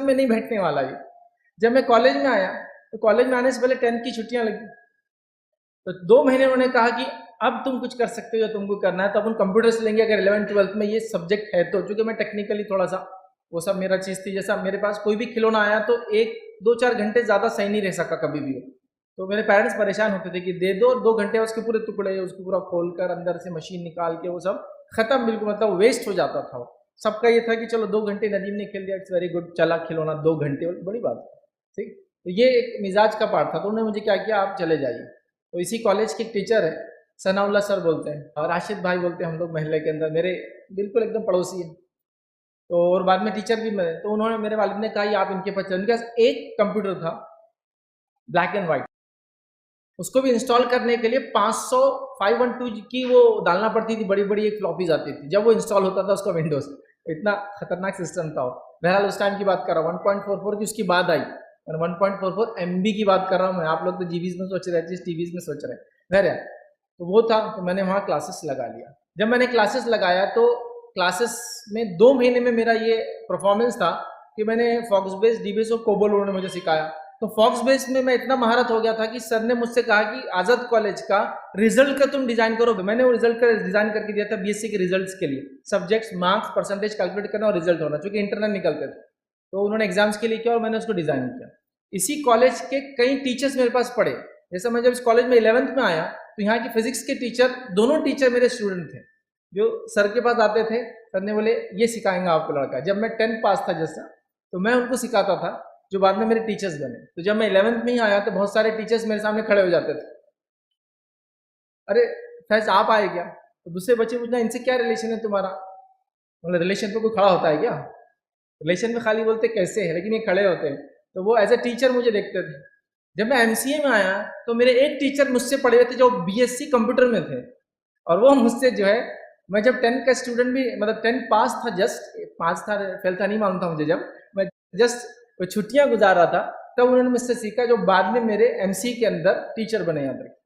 में नहीं बैठने वाला ये। जब मैं कॉलेज में आया तो कॉलेज में आने से पहले 10th की छुट्टियां लगी, तो 2 महीने उन्होंने कहा कि अब तुम कुछ कर सकते हो, तुमको करना है तो अपन कंप्यूटर्स लेंगे अगर 11th-12th में ये सब्जेक्ट है तो। चूंकि मैं टेक्निकली थोड़ा सा वो सब मेरा चीज़ थी, जैसा मेरे पास कोई भी खिलौना आया तो 1-2-4 घंटे ज़्यादा सही नहीं रह सका कभी भी। तो मेरे पेरेंट्स परेशान होते थे कि दे दो, 2 घंटे उसके पूरे टुकड़े, उसको पूरा खोल कर अंदर से मशीन निकाल के वो सब खत्म, बिल्कुल मतलब वेस्ट हो जाता था वो। सबका ये था कि चलो 2 घंटे नदीम ने खेल दिया, इट्स वेरी गुड, चला खिलौना 2 घंटे, बड़ी बात है, ठीक। तो ये एक मिजाज का पार्ट था, तो उन्होंने मुझे क्या किया, आप चले जाइए। तो इसी कॉलेज के टीचर है, सनाउल्ला सर बोलते हैं और राशिद भाई बोलते हैं हम लोग महल्ले के अंदर, मेरे बिल्कुल एकदम पड़ोसी है। तो और बाद में टीचर भी मैं, तो उन्होंने, मेरे वालिद ने कहा आप इनके पास, उनके पास एक कंप्यूटर था ब्लैक एंड वाइट, उसको भी इंस्टॉल करने के लिए 500 512 की वो डालना पड़ती थी, बड़ी बड़ी एक फ्लॉपीज आती थी, जब वो इंस्टॉल होता था उसका विंडोज, इतना खतरनाक सिस्टम था वो। बहरहाल उस टाइम की बात कर रहा हूँ, 1.44 की उसकी बात आई, और 1.44 MB की बात कर रहा हूँ मैं, आप लोग तो जीबीज में सोच रहे हैं, टीवीज में सोच रहे हैं। बहरहाल तो वो था, तो मैंने वहाँ क्लासेस लगा लिया। जब मैंने क्लासेस लगाया तो क्लासेस में 2 महीने में मेरा ये परफॉर्मेंस था कि मैंने फॉक्स बेस, डीबेस और कोबोल उन्होंने मुझे सिखाया। तो फॉक्स बेस में मैं इतना महारत हो गया था कि सर ने मुझसे कहा कि आज़ाद कॉलेज का रिजल्ट का तुम डिजाइन करो। मैंने वो रिजल्ट का डिजाइन करके दिया था बीएससी के रिजल्ट्स के लिए, सब्जेक्ट्स, मार्क्स, परसेंटेज कैलकुलेट करना और रिजल्ट होना, क्योंकि इंटरनल निकलते थे, तो उन्होंने एग्जाम्स के लिए किया और मैंने उसको डिजाइन किया। इसी कॉलेज के कई टीचर्स मेरे पास पढ़े। जैसे मैं जब इस कॉलेज में 11th में आया तो यहाँ की फिजिक्स के टीचर, दोनों टीचर मेरे स्टूडेंट थे, जो सर के पास आते थे, सर ने बोले ये सिखाएंगे आपको लड़का। जब मैं 10th पास था जैसा, तो मैं उनको सिखाता था, जो बाद में मेरे टीचर्स बने। तो जब मैं 11th में ही आया तो बहुत सारे टीचर्स मेरे सामने खड़े हो जाते थे, अरे फैज आप आए क्या? तो दूसरे बच्चे पूछना इनसे क्या रिलेशन है तुम्हारा? मतलब रिलेशन पे कोई खड़ा होता है क्या? रिलेशन में खाली बोलते कैसे है, लेकिन ये खड़े होते हैं। तो वो एज ए टीचर मुझे देखते थे। जब मैं एमसीए में आया तो मेरे एक टीचर मुझसे पढ़े हुए थे जो बीएससी कंप्यूटर में थे, और वो मुझसे जो है, मैं जब 10th का स्टूडेंट भी, मतलब 10th पास था, जस्ट पास था, फेल था नहीं मालूम था मुझे, जब मैं जस्ट छुट्टियां गुजार रहा था तब उन्होंने मुझसे सीखा, जो बाद में मेरे एमसी के अंदर टीचर बने यहाँ तक।